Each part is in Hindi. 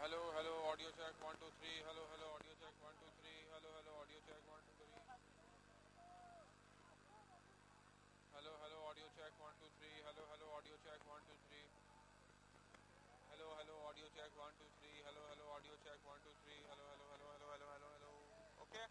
Hello hello audio check 1 2 3 hello hello audio check 1 2 3 hello hello audio check 1 2 3 hello hello audio check 1 2 3 hello hello audio check 1 2 3 hello hello audio check 1 2 3 hello hello audio check 1 2 3 hello hello hello hello hello hello hello okay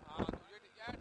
हाँ तुझे यार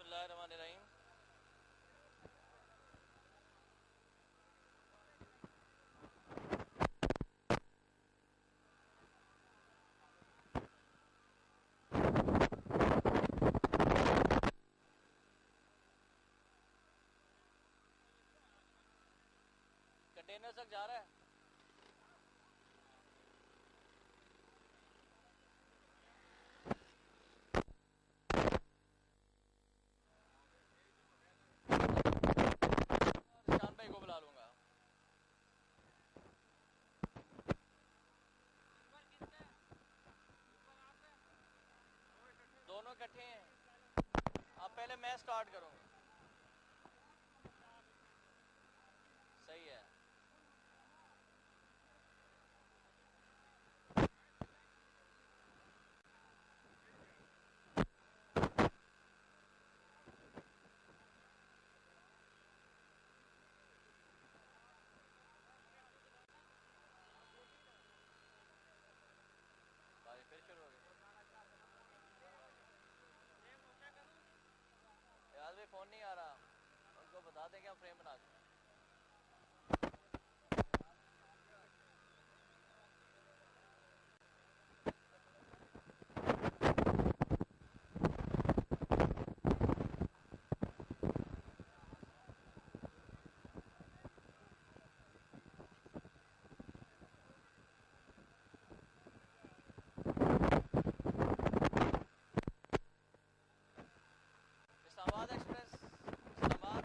बिस्मिल्लाहिर्रहमानिर्रहीम। कंटेनर तक जा रहा है। निशान भाई को बुला लूंगा। दोनों इकट्ठे हैं। अब पहले मैं स्टार्ट करूंगा। सही है। बारिश फिर शुरू हो गई। यार भाई फोन नहीं आ रहा, उनको बता दें कि हम फ्रेम बना दें। इस्लामाबाद एक्सप्रेस, इस्लामाबाद।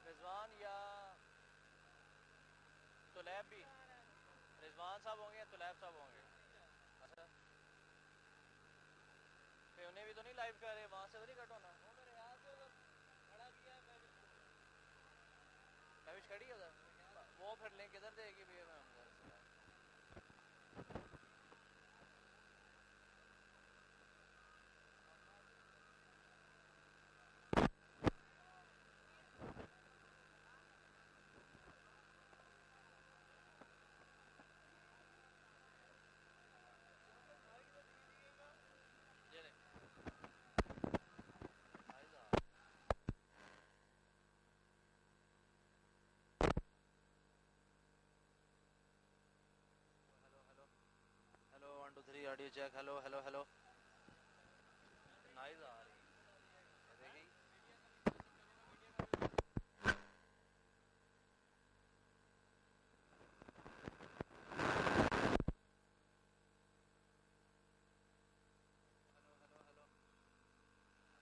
रिजवान या तुलैब भी, रिजवान साहब होंगे या तुलैब साहब होंगे। अच्छा, फिर उन्हें भी तो नहीं लाइव कर रहे, वहाँ से तो नहीं कट होना। वो मेरे ख्याल से उधर खड़ा किया है महविश खड़ी है उधर, वो फिर लिंक इधर देगी भी हम उधर से। ये ले भाई साहब। Hello hello hello 1 2 3 audio check. Hello hello hello, nice आ रही है देखी।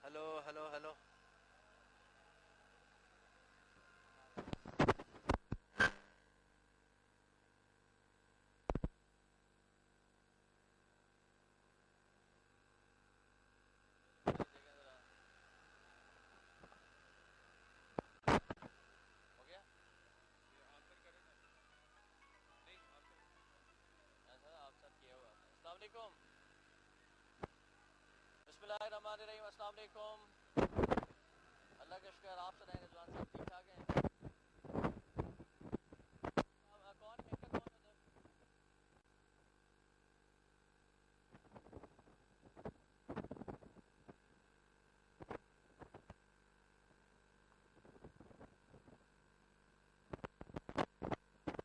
हेलो हेलो हेलो, देखें जरा, हो गया। ये आंसर करें ना, नहीं आंसर। ऐसा आप सर किया हुआ। अस्सलाम वालेकुम, बिस्मिल्लाहिर्रहमानिर्रहीम, अस्सलाम वालेकुम। अल्लाह का शुक्र, आप सुनाएं रिजवान साहब ठीक ठाक हैं। कौन मेकर कौन उधर?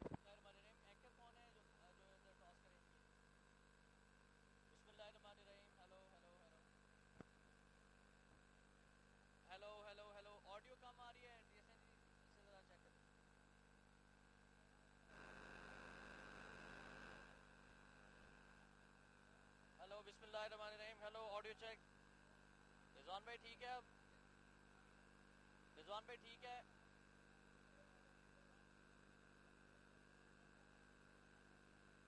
बिस्मिल्लाहिर्रहमानिर्रहीम, एंकर कौन है जो जो इधर टॉस करेंगी? बिस्मिल्लाहिर्रहमानिर्रहीम, hello hello hello hello hello hello, audio कम आ रही है डीएसएन जी, इसे जरा चेक करें। हेलो बिस्मिल्लाहिर्रहमानिर्रहीम, हेलो ऑडियो चेक। रिजवान भाई ठीक है? अब रिजवान भाई ठीक है?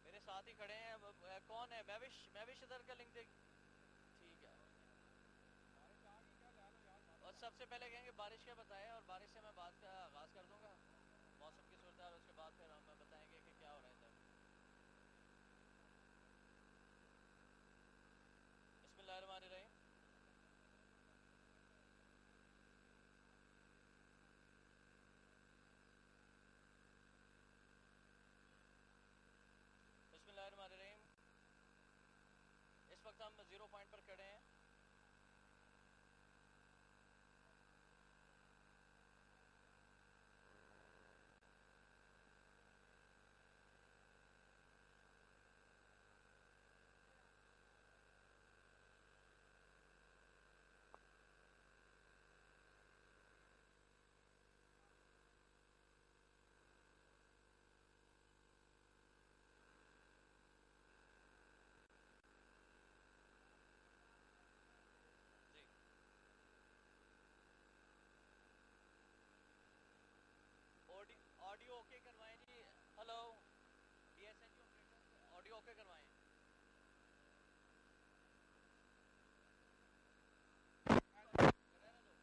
मेरे साथ ही खड़े हैं। कौन है? महविश, महविश इधर का लिंक देख। ठीक है, बारिश आ गई क्या, ले लो यार और माशाल्लाह। सबसे पहले कहेंगे बारिश का बताएं, और बारिश से मैं बात का आगाज़ कर दूंगा मौसम की सूरत, और उसके बाद फिर हम बताएंगे कि क्या हो रहा है इधर। बिस्मिल्लाहिर्रहमानिर्रहीम, बिस्मिल्लाहिर्रहमानिर्रहीम। इस वक्त हम 0 पॉइंट पर खड़े हैं। जी, ऑडियो ओके करवाएं जी। हेलो डीएसएन जी ऑपरेटर, ऑडियो ओके करवाएं। रहने दो, रहने दो।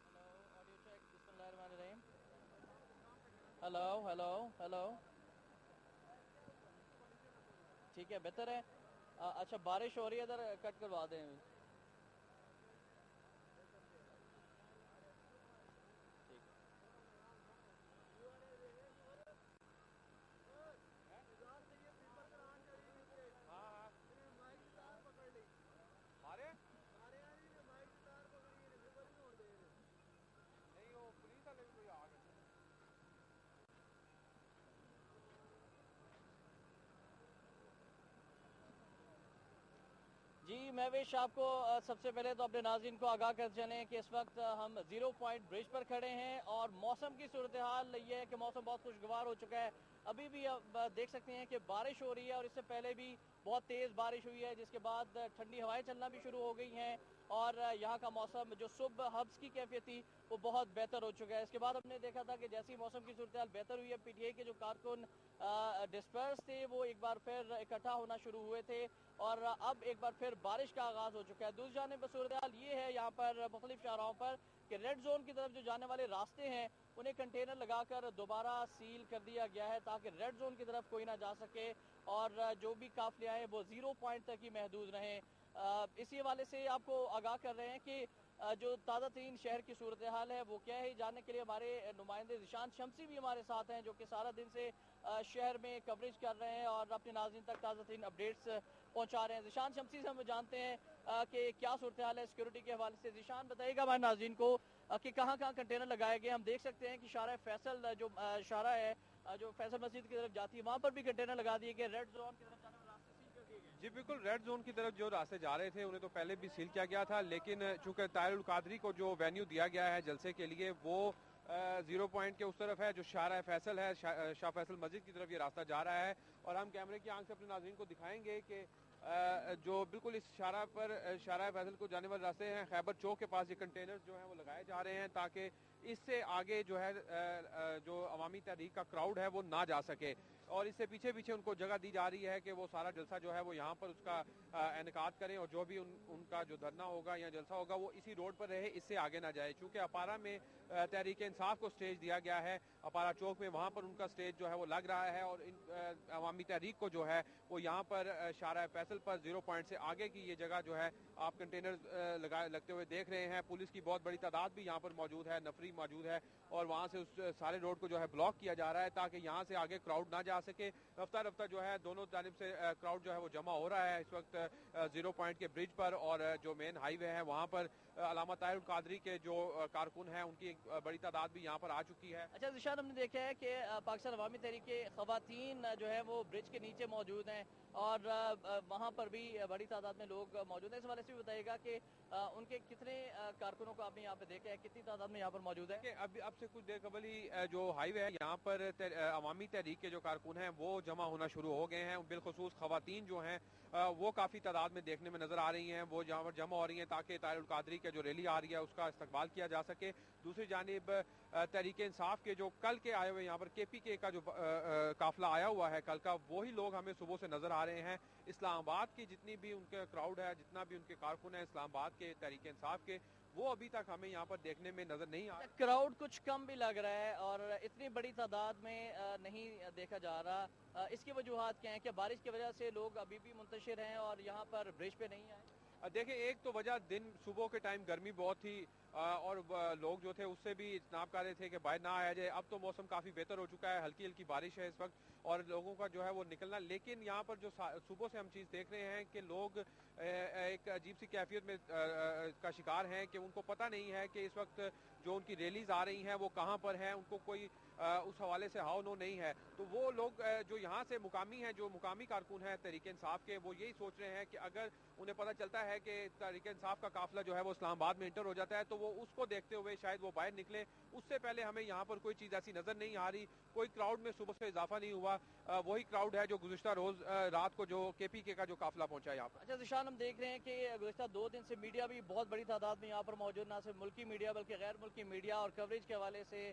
हेलो ऑडियो चेक, बिस्मिल्लाहिर्रहमानिर्रहीम। हेलो हेलो हेलो, ठीक है, बेहतर है। अच्छा, बारिश हो रही है इधर, कट करवा दें। ठीक है। हैं? हाँ हाँ, मारे जी महवेश, आपको सबसे पहले तो अपने नाज़रीन को आगाह कर चलें कि इस वक्त हम 0 पॉइंट ब्रिज पर खड़े हैं और मौसम की सूरत हाल ये है कि मौसम बहुत खुशगवार हो चुका है। अभी भी अब देख सकते हैं कि बारिश हो रही है और इससे पहले भी बहुत तेज़ बारिश हुई है, जिसके बाद ठंडी हवाएं चलना भी शुरू हो गई हैं और यहाँ का मौसम जो सुबह हब्स की कैफियत थी वो बहुत बेहतर हो चुका है। इसके बाद हमने देखा था कि जैसी मौसम की सूरत हाल बेहतर हुई है, पीटीआई के जो कारकुन डिस्पर्स थे वो एक बार फिर इकट्ठा होना शुरू हुए थे और अब एक बार फिर बारिश का आगाज हो चुका है। दूसरी जानिब सूरत हाल ये है यहाँ पर मुख्तलिफ शाहराहों पर कि रेड जोन की तरफ जो जाने वाले रास्ते हैं उन्हें कंटेनर लगाकर दोबारा सील कर दिया गया है ताकि रेड जोन की तरफ कोई ना जा सके और जो भी काफिले आए वो 0 पॉइंट तक ही महदूद रहें। इसी हवाले से आपको आगाह कर रहे हैं कि जो ताज़ा तरीन शहर की सूरत हाल है वो क्या है, जानने के लिए हमारे नुमाइंदे ज़िशान शम्सी भी हमारे साथ हैं जो कि सारा दिन से शहर में कवरेज कर रहे हैं और अपने नाज़रीन तक ताज़ा तरीन अपडेट्स पहुंचा रहे हैं। ज़िशान शम्सी से हम जानते हैं कि क्या सूरत हाल है सिक्योरिटी के हवाले से। ज़िशान बताइएगा हमारे नाज़रीन को कि कहाँ कहाँ कंटेनर लगाए गए। हम देख सकते हैं कि शारा फैसल जो शारा है जो फैसल मस्जिद की तरफ जाती है वहाँ पर भी कंटेनर लगा दिए गए। रेड जोन की तरफ जाने वाले रास्ते सील कर दिए गए। जी बिल्कुल, रेड जोन की तरफ जो रास्ते जा रहे थे उन्हें तो पहले भी सील किया गया था, लेकिन चूंकि ताहिरुल कादरी को जो वेन्यू दिया गया है जलसे के लिए वो 0 पॉइंट के उस तरफ है जो शारा फैसल है, शाह फैसल मस्जिद की तरफ ये रास्ता जा रहा है। और हम कैमरे की आंख से अपने नाज़रीन को दिखाएंगे कि जो बिल्कुल इस शारा पर शारा फैसल को जाने वाले रास्ते हैं, खैबर चौक के पास ये कंटेनर जो है वो लगाए जा रहे हैं ताकि इससे आगे जो है जो अवामी तहरीक का क्राउड है वो ना जा सके। और इससे पीछे पीछे उनको जगह दी जा रही है कि वो सारा जलसा जो है वो यहाँ पर उसका इनेकाद करें और जो भी उनका जो धरना होगा या जलसा होगा वो इसी रोड पर रहे, इससे आगे ना जाए। चूँकि अपारा में तहरीक इंसाफ को स्टेज दिया गया है, अपारा चौक में वहाँ पर उनका स्टेज जो है वो लग रहा है और इन अवामी तहरीक को जो है वो यहाँ पर शारा फैसल पर 0 पॉइंट से आगे की ये जगह जो है आप कंटेनर लगते हुए देख रहे हैं। पुलिस की बहुत बड़ी तादाद भी यहाँ पर मौजूद है, नफरी मौजूद है और वहाँ से उस सारे रोड को जो है ब्लॉक किया जा रहा है ताकि यहाँ से आगे क्राउड ना जा सके। रफ्ता रफ्ता जो है दोनों जानिब से क्राउड जो है वो जमा हो रहा है इस वक्त 0 पॉइंट के ब्रिज पर और जो मेन हाईवे है वहाँ पर अल्लामा ताहिरुल कादरी के जो कारकुन हैं उनकी एक बड़ी तादाद भी यहाँ पर आ चुकी है। अच्छा ज़िशान, हमने देखा है कि पाकिस्तान अवामी तहरीक के खवातीन जो है वो ब्रिज के नीचे मौजूद हैं और वहाँ पर भी बड़ी तादाद में लोग मौजूद हैं। इस वाले से भी बताइएगा कि उनके कितने कारकुनों को आपने यहाँ पे देखा है, कितनी तादाद में यहाँ पर मौजूद है? अब से कुछ देर कबल ही जो हाईवे है यहाँ पर अवामी तहरीक के जो कारकुन हैं वो जमा होना शुरू हो गए हैं। बिलखुसूस खवातीन जो हैं वो काफ़ी तादाद में देखने में नजर आ रही हैं, वो यहाँ पर जमा हो रही हैं ताकि ताहिरुल कादरी के जो रैली आ रही है उसका इस्तकबाल किया जा सके। दूसरी जानिब तहरीक इंसाफ के जो कल के आए हुए यहाँ पर KPK का जो काफिला आया हुआ है कल का, वही लोग हमें सुबह से नजर आ रहे हैं। इस्लामाबाद की जितनी भी उनके क्राउड है, जितना भी उनके कारकुन है इस्लामाबाद के तहरीक इंसाफ के, वो अभी तक हमें यहाँ पर देखने में नजर नहीं आ रहा। क्राउड कुछ कम भी लग रहा है और इतनी बड़ी तादाद में नहीं देखा जा रहा। इसकी वजूहात क्या है? क्या बारिश की वजह से लोग अभी भी मुंतशिर हैं और यहाँ पर ब्रिज पे नहीं आए? देखिए, एक तो वजह दिन सुबह के टाइम गर्मी बहुत थी और लोग जो थे उससे भी इजनाब कर रहे थे कि बाहर ना आया जाए। अब तो मौसम काफ़ी बेहतर हो चुका है, हल्की हल्की बारिश है इस वक्त और लोगों का जो है वो निकलना। लेकिन यहाँ पर जो सुबह से हम चीज़ देख रहे हैं कि लोग एक अजीब सी कैफियत में का शिकार हैं कि उनको पता नहीं है कि इस वक्त जो उनकी रैलीज आ रही हैं वो कहाँ पर हैं, उनको कोई उस हवाले से हाव नो नहीं है। तो वो लोग जो यहाँ से मुकामी हैं, जो मुकामी कारकुन हैं तहरीक इंसाफ के, वो यही सोच रहे हैं कि अगर उन्हें पता चलता है कि तहरीक इंसाफ का काफिला जो है वो इस्लामाबाद में इंटर हो जाता है तो वो उसको देखते हुए शायद वो बाहर निकले। उससे पहले हमें यहाँ पर कोई चीज़ ऐसी नजर नहीं आ रही, कोई क्राउड में सुबह से इजाफा नहीं हुआ। वही क्राउड है जो गुज़िश्ता रोज रात को जो KPK का जो काफिला पहुंचा यहाँ पर। अच्छा ज़िशान, हम देख रहे हैं कि गुज़िश्ता 2 दिन से मीडिया भी बहुत बड़ी तादाद में यहाँ पर मौजूद, ना सिर्फ मुल्की मीडिया बल्कि गैर मुल्की मीडिया और कवरेज के हवाले से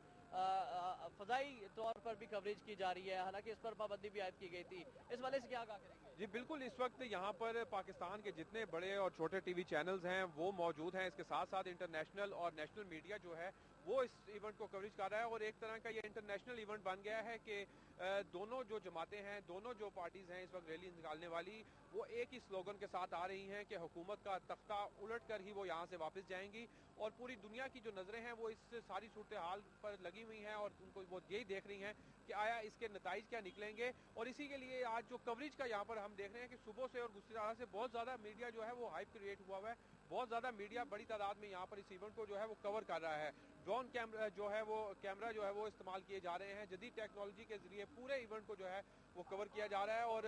फजाई तौर पर भी कवरेज की जा रही है। हालांकि इस पर पाबंदी भी आयद की गई थी, इस वाले से क्या कहा करेंगे? जी बिल्कुल, इस वक्त यहाँ पर पाकिस्तान के जितने बड़े और छोटे TV चैनल्स हैं वो मौजूद हैं। इसके साथ साथ इंटरनेशनल और नेशनल मीडिया जो है वो इस इवेंट को कवरेज कर रहा है और एक तरह का ये इंटरनेशनल इवेंट बन गया है कि दोनों जो जमातें हैं, दोनों जो पार्टीज हैं इस वक्त रैली निकालने वाली, वो एक ही स्लोगन के साथ आ रही हैं कि हुकूमत का तख्ता उलट कर ही वो यहाँ से वापस जाएंगी। और पूरी दुनिया की जो नजरें हैं वो इस सारी सूरत हाल पर लगी हुई हैं और उनको वो यही देख रही हैं कि आया इसके नताइज क्या निकलेंगे। और इसी के लिए आज जो कवरेज का यहाँ पर हम देख रहे हैं कि सुबह से और गुस्सा से बहुत ज़्यादा मीडिया जो है वो हाइप क्रिएट हुआ है बहुत ज़्यादा मीडिया बड़ी तादाद में यहाँ पर इस इवेंट को जो है वो कवर कर रहा है। ड्रोन कैमरा जो है वो इस्तेमाल किए जा रहे हैं। जदीद टेक्नोलॉजी के जरिए पूरे इवेंट को जो है वो कवर किया जा रहा है और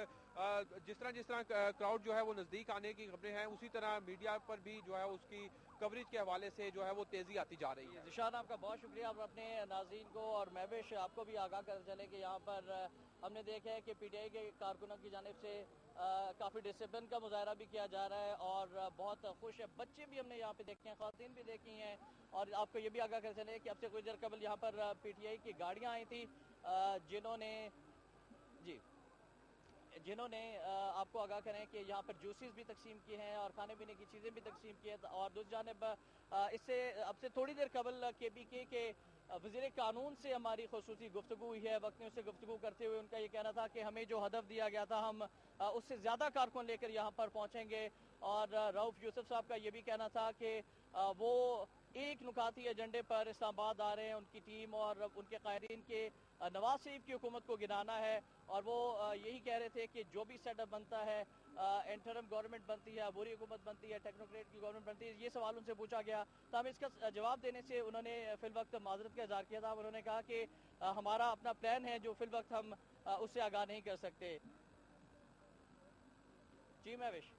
जिस तरह क्राउड जो है वो नज़दीक आने की खबरें हैं, उसी तरह मीडिया पर भी जो है उसकी कवरेज के हवाले से जो है वो तेज़ी आती जा रही है। ज़िशान, आपका बहुत शुक्रिया। आप अपने नाज़रीन को और महविश आपको भी आगाह कर चले कि यहाँ पर हमने देखा है कि पीटीआई के कारकुनों की जानिब से काफ़ी डिसिप्लिन का मुजाहरा भी किया जा रहा है और बहुत खुश है। बच्चे भी हमने यहाँ पे देखे हैं, ख़वातीन भी देखी हैं। और आपको ये भी आगाह कर चले कि अब से कुछ देर कबल यहाँ पर पीटीआई की गाड़ियाँ आई थी जिन्होंने आपको आगाह करें कि यहाँ पर जूसेस भी तकसीम किए हैं और खाने पीने की चीज़ें भी तकसीम की हैं। और दूसरी जानिब इससे अब से थोड़ी देर कबल केपीके के वज़ीर कानून से हमारी खुसूसी गुफ्तगू हुई है। वक्त ने उससे गुफ्तगू करते हुए उनका ये कहना था कि हमें जो हदफ दिया गया था हम उससे ज़्यादा कारकुन लेकर यहाँ पर पहुँचेंगे। और रऊफ यूसुफ साहब का ये भी कहना था कि वो एक नुकाती एजेंडे पर इस्लामाबाद आ रहे हैं। उनकी टीम और उनके कायरीन के नवाज शरीफ की हुकूमत को गिराना है और वो यही कह रहे थे कि जो भी सेटअप बनता है, इंटरम गवर्नमेंट बनती है, अबूरी हुकूमत बनती है, टेक्नोक्रेट की गवर्नमेंट बनती है, ये सवाल उनसे पूछा गया। तो हम इसका जवाब देने से उन्होंने फिल वक्त माजरत का इजहार किया था। उन्होंने कहा कि हमारा अपना प्लान है जो फिल वक्त हम उससे आगाह नहीं कर सकते। जी महविश।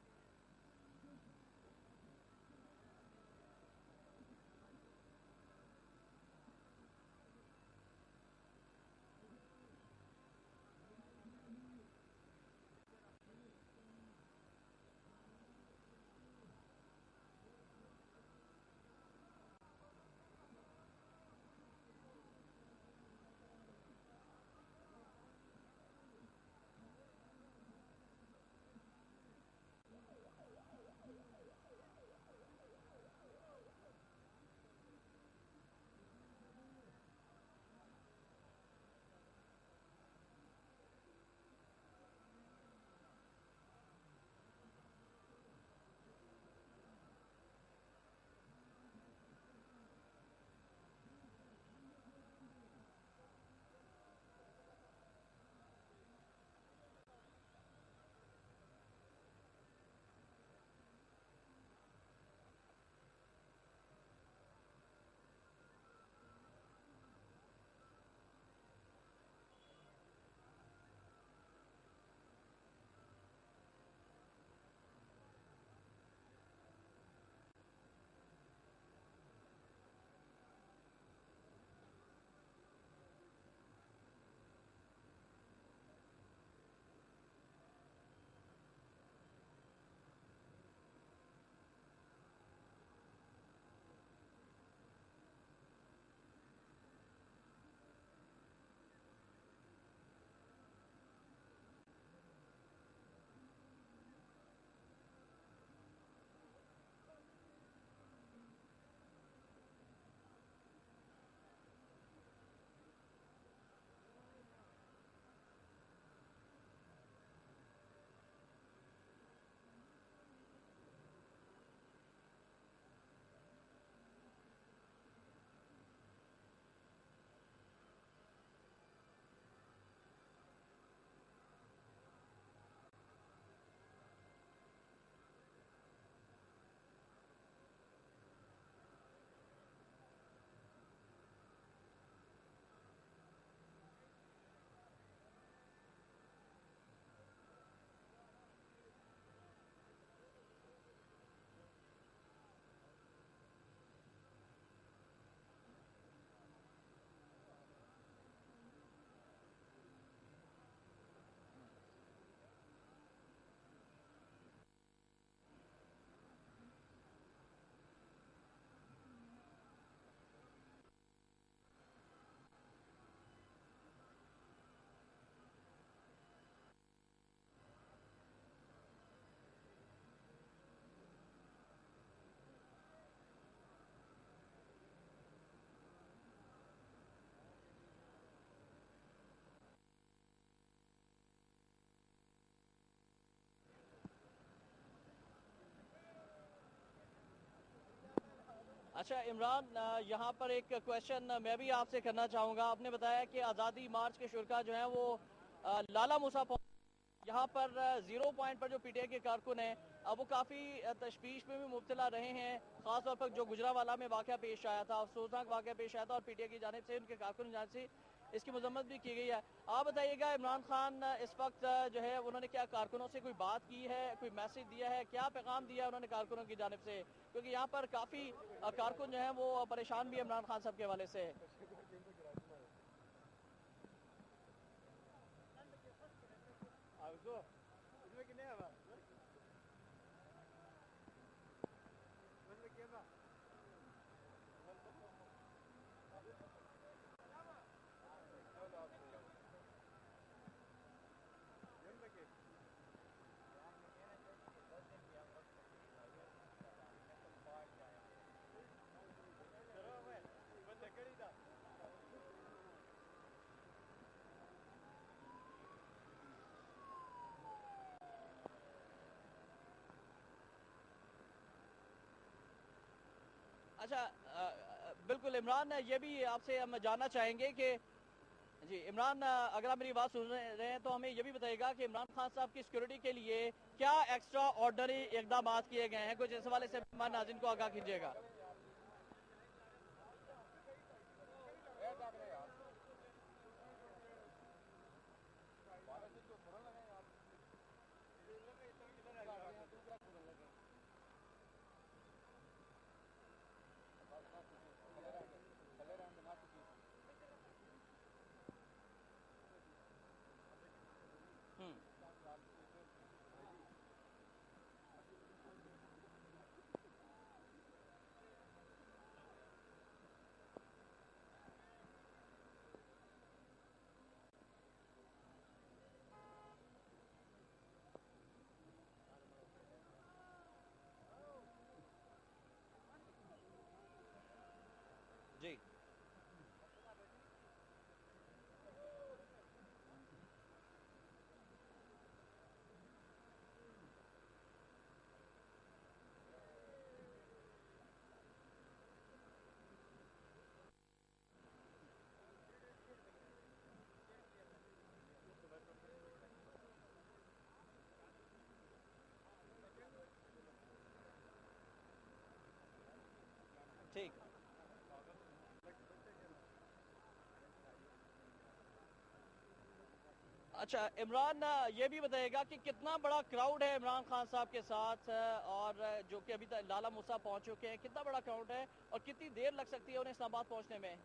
अच्छा इमरान, यहाँ पर एक क्वेश्चन मैं भी आपसे करना चाहूँगा। आपने बताया कि आज़ादी मार्च के शुरा जो हैं वो लाला मूसा यहाँ पर 0 पॉइंट पर जो पीटीआई के कारकुन हैं अब वो काफ़ी तशवीश में भी मुब्तला रहे हैं, ख़ासतौर पर जो गुजरावाला में वाक़या पेश आया था, अफसोसनाक वाक़या पेश आया था, और पीटीआई की जानिब से उनके कारकुन की जानिब से इसकी मजम्मत भी की गई है। आप बताइएगा, इमरान खान इस वक्त जो है उन्होंने क्या कारकुनों से कोई बात की है, कोई मैसेज दिया है, क्या पैगाम दिया है उन्होंने कारकुनों की जानिब से? क्योंकि यहाँ पर काफ़ी कारकुन जो है वो परेशान भी है इमरान खान साहब के हवाले से। अच्छा, बिल्कुल इमरान, ये भी आपसे हम जानना चाहेंगे कि जी इमरान, अगर आप मेरी बात सुन रहे हैं तो हमें ये भी बताइएगा कि इमरान खान साहब की सिक्योरिटी के लिए क्या एक्स्ट्रा ऑर्डनरी इकदाम किए गए हैं, कुछ इस हवाले से हमारे नाज़रीन को आगाह कीजिएगा। हम्म, जी ठीक। अच्छा इमरान, ये भी बताइएगा कि कितना बड़ा क्राउड है इमरान खान साहब के साथ, और जो कि अभी तक लाला मूसा पहुंच चुके हैं, कितना बड़ा क्राउड है और कितनी देर लग सकती है उन्हें इस्लामाबाद पहुंचने में?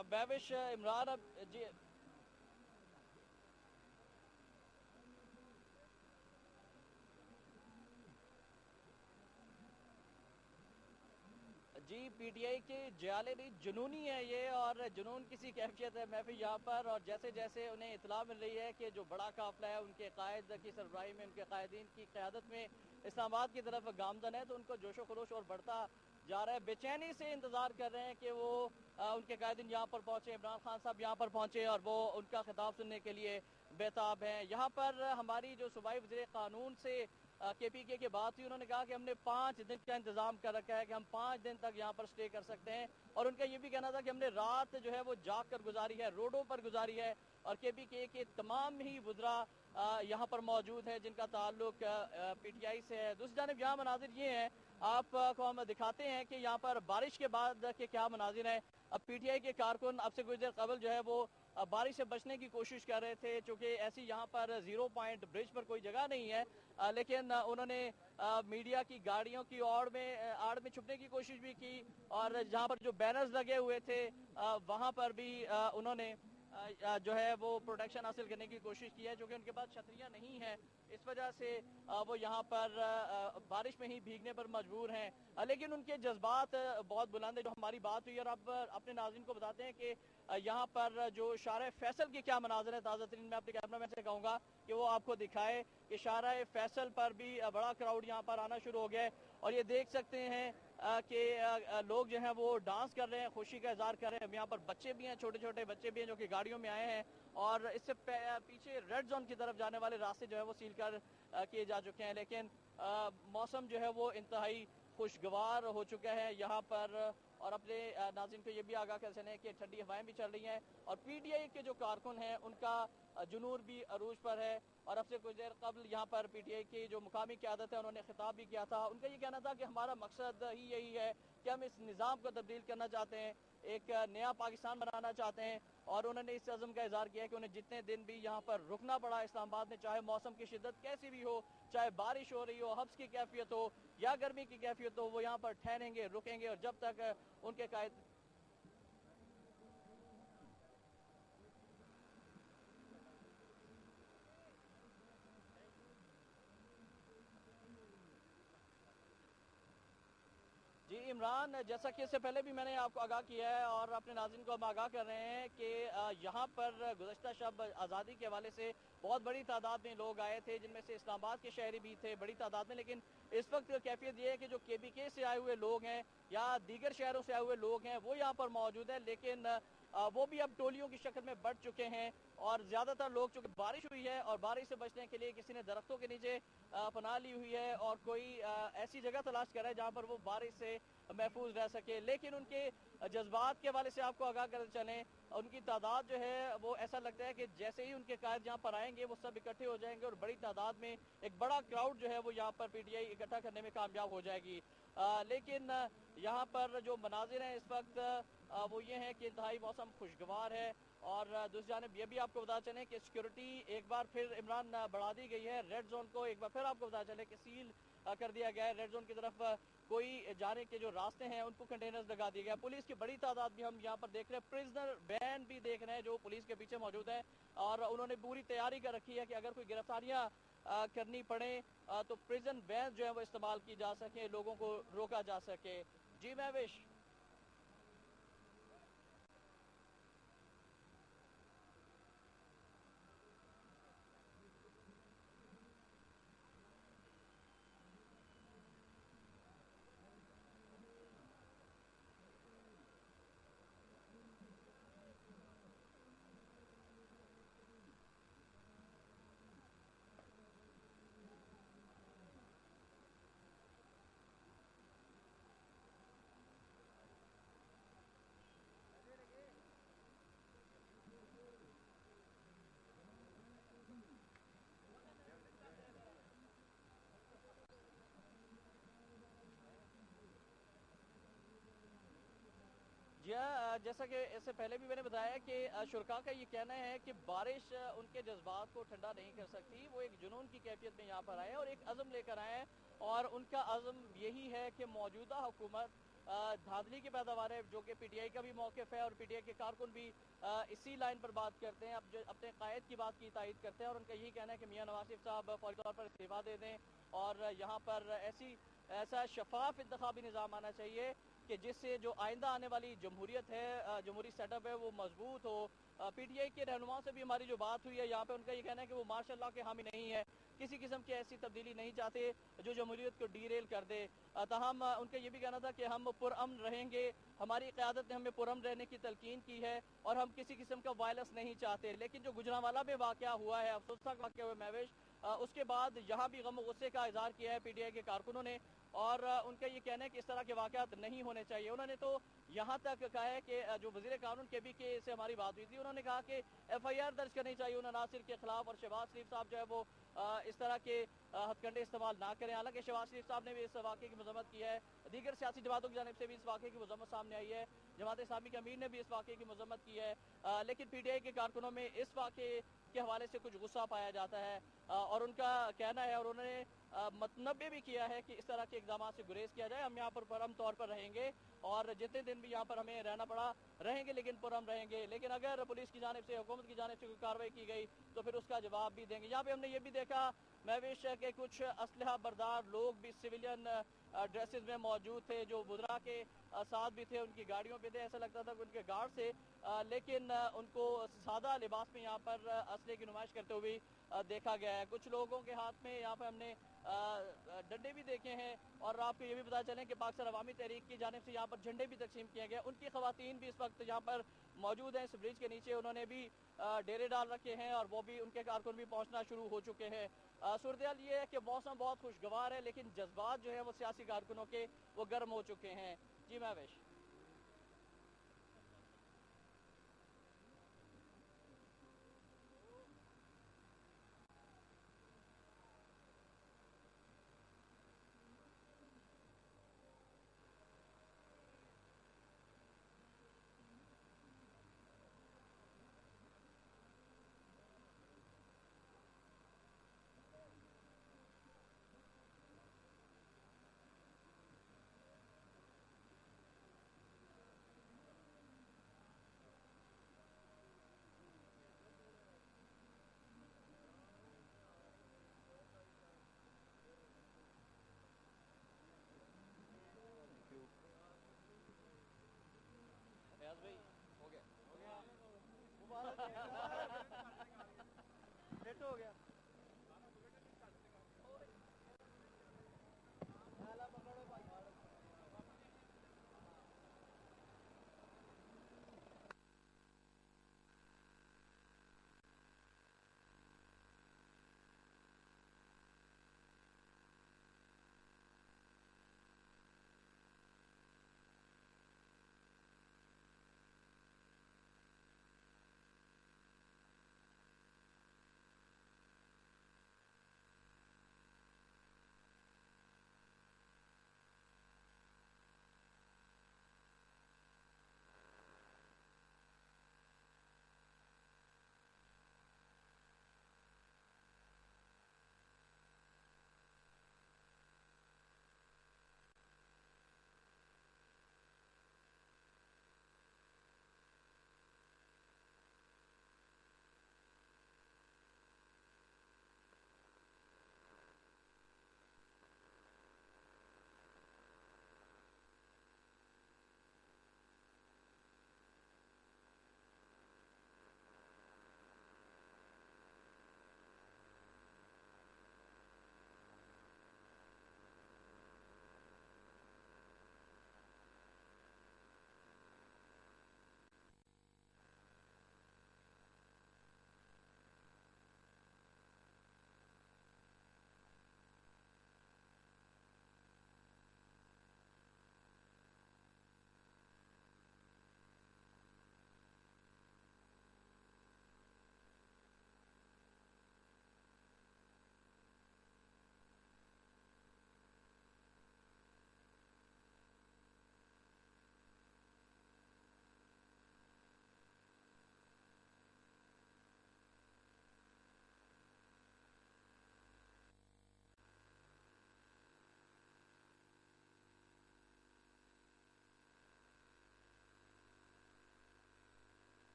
महविश इमरान अब जी जी पीटीआई के जाले नहीं जुनूनी है ये, और जुनून किसी कैफियत है महफिल यहाँ पर। और जैसे जैसे उन्हें इतला मिल रही है कि जो बड़ा काफिला है उनके कायद की सरबराही में, उनके कायदीन की क़यादत में इस्लामाबाद की तरफ गामजन है, तो उनको जोशो खरोश और बढ़ता जा रहा है। बेचैनी से इंतजार कर रहे हैं कि वो उनके कायदीन यहाँ पर पहुंचे, इमरान खान साहब यहाँ पर पहुंचे और वो उनका खिताब सुनने के लिए बेताब हैं। यहाँ पर हमारी जो सूबाई वज़ीर कानून से केपीके की बात हुई, उन्होंने कहा कि हमने 5 दिन का इंतजाम कर रखा है कि हम 5 दिन तक यहाँ पर स्टे कर सकते हैं। और उनका ये भी कहना था कि हमने रात जो है वो जाग कर गुजारी है, रोडों पर गुजारी है। और केपीके के तमाम ही वुज़रा यहाँ पर मौजूद है जिनका ताल्लुक पीटीआई से है। दूसरी जानब यहाँ मनाजिर ये हैं, आपको हम दिखाते हैं कि यहाँ पर बारिश के बाद के क्या मनाजिर हैं। अब पीटीआई के कारकुन अब से कुछ देर कबल जो है वो बारिश से बचने की कोशिश कर रहे थे, चूँकि ऐसी यहाँ पर 0 पॉइंट ब्रिज पर कोई जगह नहीं है। लेकिन उन्होंने मीडिया की गाड़ियों की आड़ में छुपने की कोशिश भी की, और जहाँ पर जो बैनर्स लगे हुए थे वहाँ पर भी उन्होंने जो है वो प्रोटेक्शन हासिल करने की कोशिश की है, जो कि उनके पास छतरियाँ नहीं हैं। इस वजह से वो यहाँ पर बारिश में ही भीगने पर मजबूर हैं। लेकिन उनके जज्बात बहुत बुलंद है, जो हमारी बात हुई। और अब अपने नाज़रीन को बताते हैं कि यहाँ पर जो शारा फैसल के क्या मनाज़र है ताज़ा तरीन। मैं अपने कैमरा मैन से कहूँगा कि वो आपको दिखाए कि शारा फैसल पर भी बड़ा क्राउड यहाँ पर आना शुरू हो गया है। और ये देख सकते हैं कि लोग जो हैं वो डांस कर रहे हैं, खुशी का इजहार कर रहे हैं। यहाँ पर बच्चे भी हैं, छोटे छोटे बच्चे भी हैं जो कि गाड़ियों में आए हैं। और इससे पीछे रेड जोन की तरफ जाने वाले रास्ते जो है वो सील कर किए जा चुके हैं। लेकिन मौसम जो है वो इंतहाई खुशगवार हो चुका है यहाँ पर। और अपने नाज़रीन को ये भी आगाह कर चलें कि ठंडी हवाएं भी चल रही हैं, और पीटीआई के जो कारकुन हैं उनका जुनून भी अरूज पर है। और अब से कुछ देर कबल यहाँ पर पीटीआई की जो मुकामी क़यादत है उन्होंने खिताब भी किया था। उनका ये कहना था कि हमारा मकसद ही यही है कि हम इस निज़ाम को तब्दील करना चाहते हैं, एक नया पाकिस्तान बनाना चाहते हैं। और उन्होंने इस अज़म का इज़हार किया कि उन्हें जितने दिन भी यहाँ पर रुकना पड़ा इस्लामाबाद में, चाहे मौसम की शिद्दत कैसी भी हो, चाहे बारिश हो रही हो, हब्स की कैफियत हो या गर्मी की कैफियत हो, वो यहाँ पर ठहरेंगे, रुकेंगे। और जब तक उनके कायद जी इमरान, जैसा कि इससे पहले भी मैंने आपको आगाह किया है और अपने नाज़रीन को हम आगाह कर रहे हैं कि यहाँ पर गुज़श्ता शब आज़ादी के हवाले से बहुत बड़ी तादाद में लोग आए थे, जिनमें से इस्लामाबाद के शहरी भी थे बड़ी तादाद में। लेकिन इस वक्त कैफियत ये है कि जो केपीके से आए हुए लोग हैं या दीगर शहरों से आए हुए लोग हैं वो यहाँ पर मौजूद है, लेकिन वो भी अब टोलियों की शक्ल में बढ़ चुके हैं। और ज़्यादातर लोग, चूँकि बारिश हुई है और बारिश से बचने के लिए किसी ने दरख्तों के नीचे पनाह ली हुई है, और कोई ऐसी जगह तलाश कर रहा है जहाँ पर वो बारिश से महफूज रह सके। लेकिन उनके जज्बात के हवाले से आपको आगाह कर चलें, उनकी तादाद जो है वो ऐसा लगता है कि जैसे ही उनके कायद यहाँ पर आएंगे वो सब इकट्ठे हो जाएंगे और बड़ी तादाद में एक बड़ा क्राउड जो है वो यहाँ पर पीटीआई इकट्ठा करने में कामयाब हो जाएगी। लेकिन यहाँ पर जो मनाजिर हैं इस वक्त वो ये हैं कि इंतहाई मौसम खुशगवार है। और दूसरी जानब ये भी आपको बता चलें कि सिक्योरिटी एक बार फिर इमरान बढ़ा दी गई है। रेड जोन को एक बार फिर आपको बता चलें कि सील कर दिया गया है। रेड जोन की तरफ कोई जाने के जो रास्ते हैं उनको कंटेनर्स लगा दिए गए। पुलिस की बड़ी तादाद भी हम यहाँ पर देख रहे हैं, प्रिजनर वैन भी देख रहे हैं जो पुलिस के पीछे मौजूद है। और उन्होंने पूरी तैयारी कर रखी है कि अगर कोई गिरफ्तारियाँ करनी पड़े तो प्रिजन वैन जो है वो इस्तेमाल की जा सके, लोगों को रोका जा सके। जी महविश। जी हाँ, जैसा कि इससे पहले भी मैंने बताया कि शुरका का ये कहना है कि बारिश उनके जज्बात को ठंडा नहीं कर सकती। वो एक जुनून की कैफियत में यहाँ पर आए और एक अज़म लेकर आए हैं, और उनका अज़म यही है कि मौजूदा हुकूमत धांधली की पैदावार है, जो कि पीटीआई का भी मौक़िफ़ है और पीटीआई के कारकुन भी इसी लाइन पर बात करते हैं। अब जो अपने कायद की बात की तायद करते हैं और उनका यही कहना है कि मियां नवाज शरीफ साहब फौरी तौर पर इस्तीफ़ा दे दें और यहाँ पर ऐसा शफाफ इंतखाबी निज़ाम आना चाहिए कि जिससे जो आइंदा आने वाली जमहूरियत है, जमहूरी सेटअप है, वो मजबूत हो। पीटीआई के रहनुमाओं से भी हमारी जो बात हुई है, यहाँ पे उनका ये कहना है कि वो मार्शल लॉ के हामी नहीं है, किसी किस्म की ऐसी तब्दीली नहीं चाहते जो जमहूरियत को डीरेल कर दे। ताहम उनका ये भी कहना था कि हम पुरअमन रहेंगे, हमारी क़यादत ने हमें पुरअमन रहने की तलकीन की है और हम किसी किस्म का वायलेंस नहीं चाहते। लेकिन जो गुजरांवाला में वाक़या हुआ है, अफसोसनाक वाक़या हुआ महवेश, उसके बाद यहाँ भी गम गुस्से का इजहार किया है पीटीआई के कारकुनों ने और उनका ये कहना है कि इस तरह के वाक़यात नहीं होने चाहिए। उन्होंने तो यहाँ तक कहा है कि जो वज़ीर कानून के से हमारी बात हुई थी, उन्होंने कहा कि FIR दर्ज करनी चाहिए उन्हें नासिर के खिलाफ और शहबाज शरीफ साहब जो है वो इस तरह के हथकंडे इस्तेमाल ना करें। हालांकि शहबाज शरीफ साहब ने भी इस वाक़े की मजम्मत की है, दीगर सियासी जमातों की जानिब से भी इस वाक़े की मजम्मत सामने आई है, जमात इस्लामी के अमीर ने भी इस वाक़े की मजम्मत की है। लेकिन पीटीआई के कारकुनों में इस वाक़े के हवाले से कुछ गुस्सा पाया जाता है और उनका कहना है और उन्होंने मतनबे भी किया है कि इस तरह के इकदाम से गुरेज किया जाए। हम यहाँ पर पुरअमन तौर पर रहेंगे और जितने दिन भी यहाँ पर हमें रहना पड़ा रहेंगे, लेकिन पुरअमन रहेंगे। लेकिन अगर पुलिस की जानिब से, हुकूमत की जानिब से कोई कार्रवाई की गई तो फिर उसका जवाब भी देंगे। यहाँ पे हमने ये भी देखा महविश के कुछ असलहा बरदार लोग भी सिविलियन ड्रेसेस में मौजूद थे, जो वुज़रा के साथ भी थे, उनकी गाड़ियों पे थे, ऐसा लगता था कि उनके गार्ड से, लेकिन उनको सादा लिबास में यहाँ पर असले की नुमाइश करते हुए देखा गया है। कुछ लोगों के हाथ में यहाँ पर हमने डंडे भी देखे हैं और आपको ये भी पता चलें कि पाकिस्तान अवामी तहरीक की जानिब से यहाँ पर झंडे भी तकसीम किए गए। उनकी खवातीन भी इस वक्त यहाँ पर मौजूद हैं, इस ब्रिज के नीचे उन्होंने भी डेरे डाल रखे हैं और वो भी, उनके कारकुन भी पहुँचना शुरू हो चुके हैं। सूरत हाल ये है कि मौसम बहुत खुशगवार है, लेकिन जज्बात जो है वो सियासी कारकुनों के वो गर्म हो चुके हैं। जी महवेश।